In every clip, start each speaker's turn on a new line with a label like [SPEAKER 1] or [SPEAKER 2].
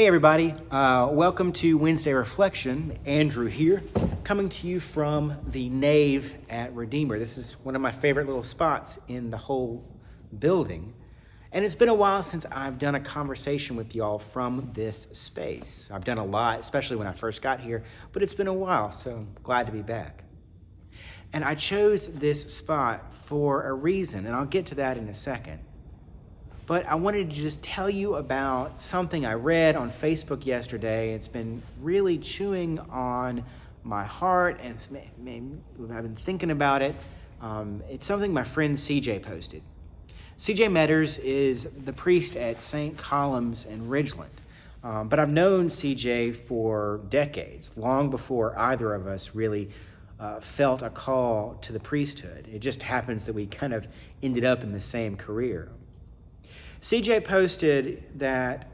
[SPEAKER 1] Hey everybody, welcome to Wednesday Reflection. Andrew here, coming to you from the nave at Redeemer. This is one of my favorite little spots in the whole building. And it's been a while since I've done a conversation with y'all from this space. I've done a lot, especially when I first got here, but it's been a while, so I'm glad to be back. And I chose this spot for a reason, and I'll get to that in a second. But I wanted to just tell you about something I read on Facebook yesterday. It's been really chewing on my heart, and I've been thinking about it. It's something my friend CJ posted. CJ Metters is the priest at St. Colum's in Ridgeland. But I've known CJ for decades, long before either of us really felt a call to the priesthood. It just happens that we kind of ended up in the same career. CJ posted that,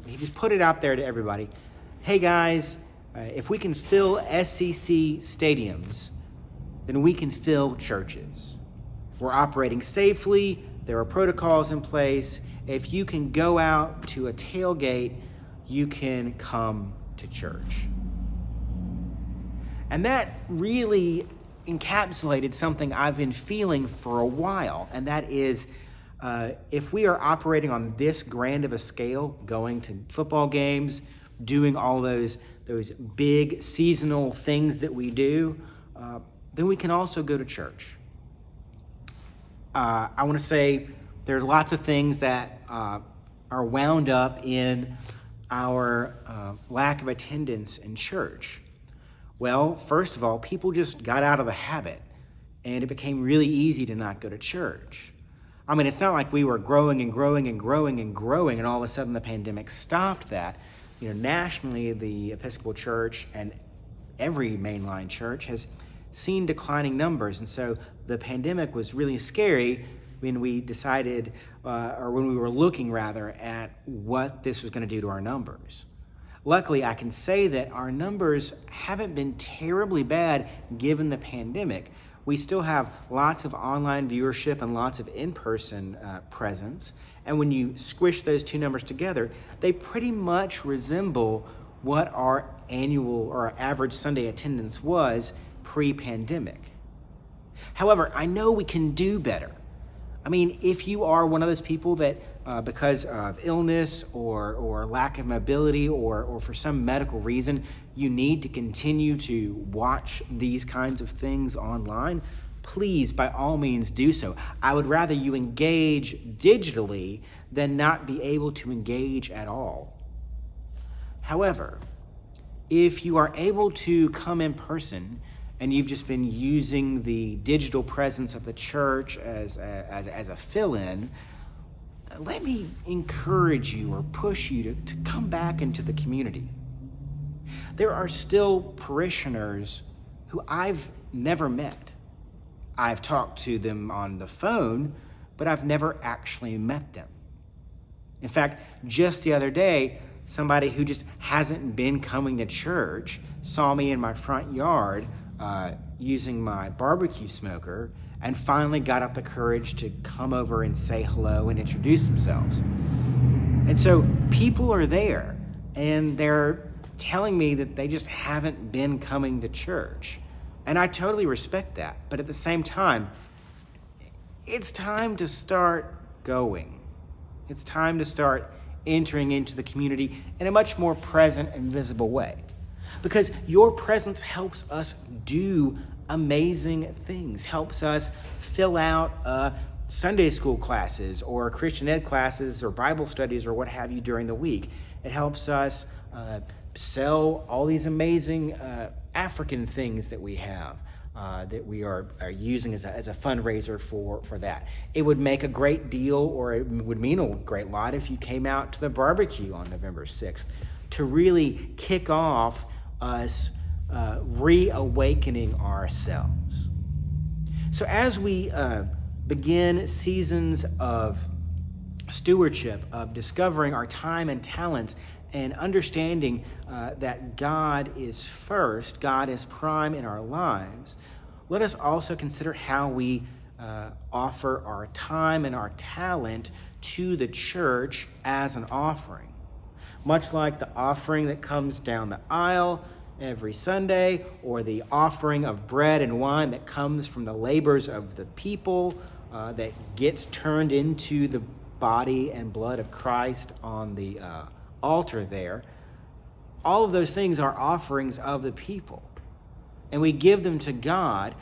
[SPEAKER 1] he just put it out there to everybody. Hey guys, if we can fill SEC stadiums, then we can fill churches. We're operating safely. There are protocols in place. If you can go out to a tailgate, you can come to church. And that really encapsulated something I've been feeling for a while, and that is, if we are operating on this grand of a scale, going to football games, doing all those big seasonal things that we do, then we can also go to church. I want to say there are lots of things that are wound up in our lack of attendance in church. Well, first of all, people just got out of the habit, and it became really easy to not go to church. I mean, it's not like we were growing and growing and growing and growing, and all of a sudden the pandemic stopped that. Nationally, the Episcopal Church and every mainline church has seen declining numbers, and so the pandemic was really scary when we decided, or when we were looking rather, at what this was going to do to our numbers. Luckily, I can say that our numbers haven't been terribly bad given the pandemic. We still have lots of online viewership and lots of in-person presence. And when you squish those two numbers together, they pretty much resemble what our annual or our average Sunday attendance was pre-pandemic. However, I know we can do better. I mean, if you are one of those people that because of illness or lack of mobility or for some medical reason, you need to continue to watch these kinds of things online, please, by all means, do so. I would rather you engage digitally than not be able to engage at all. However, if you are able to come in person and you've just been using the digital presence of the church as a fill-in, let me encourage you or push you to come back into the community. There are still parishioners who I've never met. I've talked to them on the phone, but I've never actually met them. In fact, just the other day, somebody who just hasn't been coming to church saw me in my front yard using my barbecue smoker, and finally got up the courage to come over and say hello and introduce themselves. And so people are there, and they're telling me that they just haven't been coming to church. And I totally respect that. But at the same time, it's time to start going. It's time to start entering into the community in a much more present and visible way. Because your presence helps us do amazing things, helps us fill out Sunday school classes or Christian ed classes or Bible studies or what have you during the week. It helps us sell all these amazing African things that we have that we are using as a fundraiser for that. It would make a great deal, or it would mean a great lot if you came out to the barbecue on November 6th to really kick off us reawakening ourselves. So as we begin seasons of stewardship, of discovering our time and talents, and understanding that God is first, God is prime in our lives, let us also consider how we offer our time and our talent to the church as an offering. much like the offering that comes down the aisle every Sunday, or the offering of bread and wine that comes from the labors of the people that gets turned into the body and blood of Christ on the altar there. All of those things are offerings of the people. And we give them to God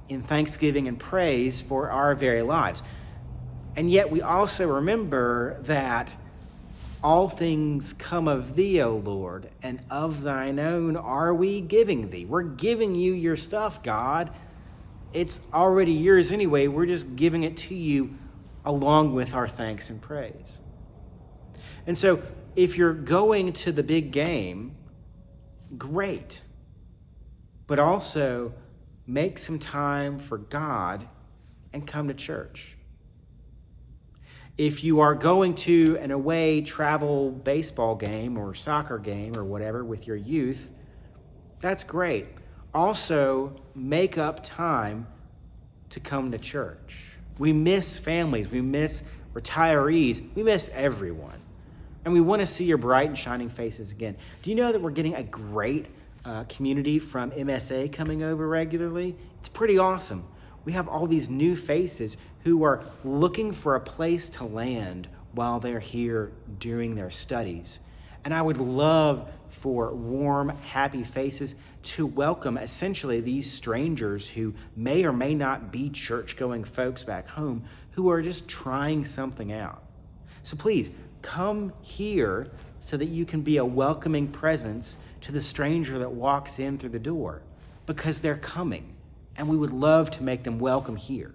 [SPEAKER 1] in thanksgiving and praise for our very lives. And yet we also remember that all things come of thee, O Lord, and of thine own are we giving thee. We're giving you your stuff, God. It's already yours anyway. We're just giving it to you along with our thanks and praise. And so if you're going to the big game, great. But also make some time for God and come to church. If you are going to an away travel baseball game or soccer game or whatever with your youth, that's great. Also, make up time to come to church. We miss families. We miss retirees. We miss everyone. And we want to see your bright and shining faces again. Do you know that we're getting a great community from MSA coming over regularly? It's pretty awesome. We have all these new faces who are looking for a place to land while they're here during their studies. And I would love for warm, happy faces to welcome essentially these strangers who may or may not be church-going folks back home who are just trying something out. So please, come here so that you can be a welcoming presence to the stranger that walks in through the door, because they're coming, and we would love to make them welcome here.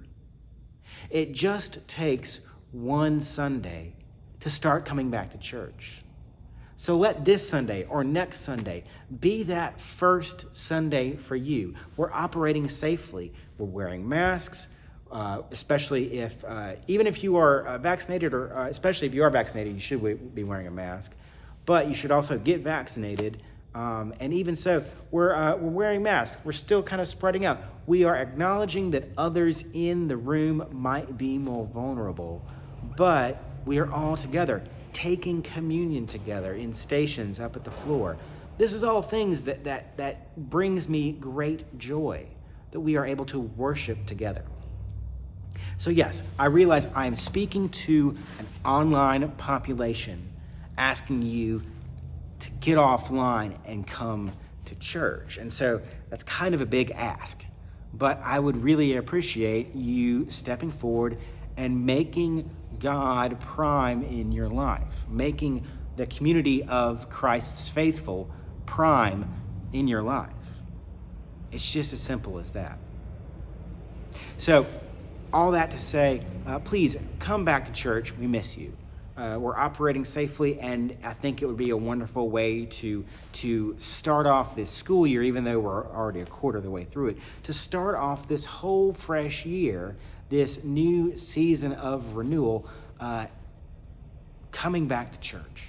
[SPEAKER 1] It just takes one Sunday to start coming back to church. So let this Sunday or next Sunday be that first Sunday for you. We're operating safely. We're wearing masks, especially if, even if you are vaccinated, or especially if you are vaccinated, you should be wearing a mask. But you should also get vaccinated. And even so, we're wearing masks. We're still kind of spreading out. We are acknowledging that others in the room might be more vulnerable, but we are all together, taking communion together in stations up at the floor. This is all things that brings me great joy, that we are able to worship together. So yes, I realize I am speaking to an online population, asking you to get offline and come to church. And so that's kind of a big ask. But I would really appreciate you stepping forward and making God prime in your life, making the community of Christ's faithful prime in your life. It's just as simple as that. So all that to say, please come back to church. We miss you. We're operating safely, and I think it would be a wonderful way to start off this school year, even though we're already a quarter of the way through it, to start off this whole fresh year, this new season of renewal, coming back to church.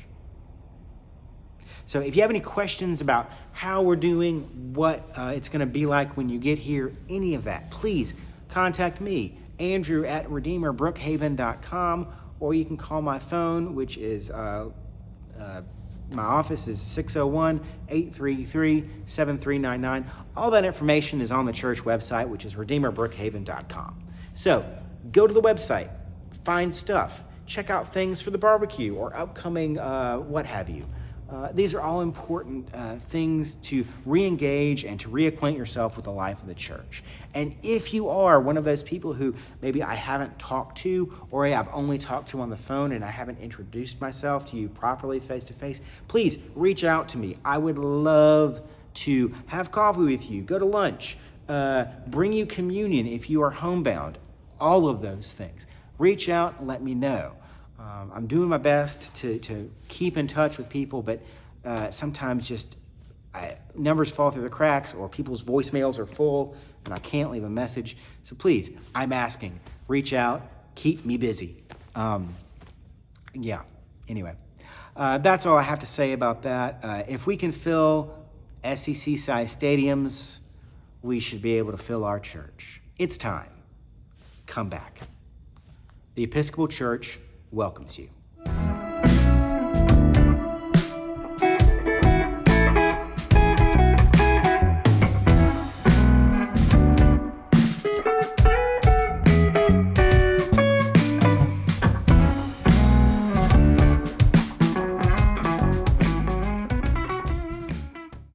[SPEAKER 1] So if you have any questions about how we're doing, what it's going to be like when you get here, any of that, please contact me, Andrew at RedeemerBrookhaven.com, or you can call my phone, which is, my office is 601-833-7399. All that information is on the church website, which is RedeemerBrookhaven.com. So go to the website, find stuff, check out things for the barbecue or upcoming what have you. These are all important things to re-engage and to reacquaint yourself with the life of the church. And if you are one of those people who maybe I haven't talked to, or I've only talked to on the phone and I haven't introduced myself to you properly face-to-face, please reach out to me. I would love to have coffee with you, go to lunch, bring you communion if you are homebound, all of those things. Reach out and let me know. I'm doing my best to keep in touch with people, but sometimes just numbers fall through the cracks, or people's voicemails are full and I can't leave a message. So please, I'm asking, reach out, keep me busy. Anyway, that's all I have to say about that. If we can fill SEC-sized stadiums, we should be able to fill our church. It's time. Come back. The Episcopal Church welcomes you.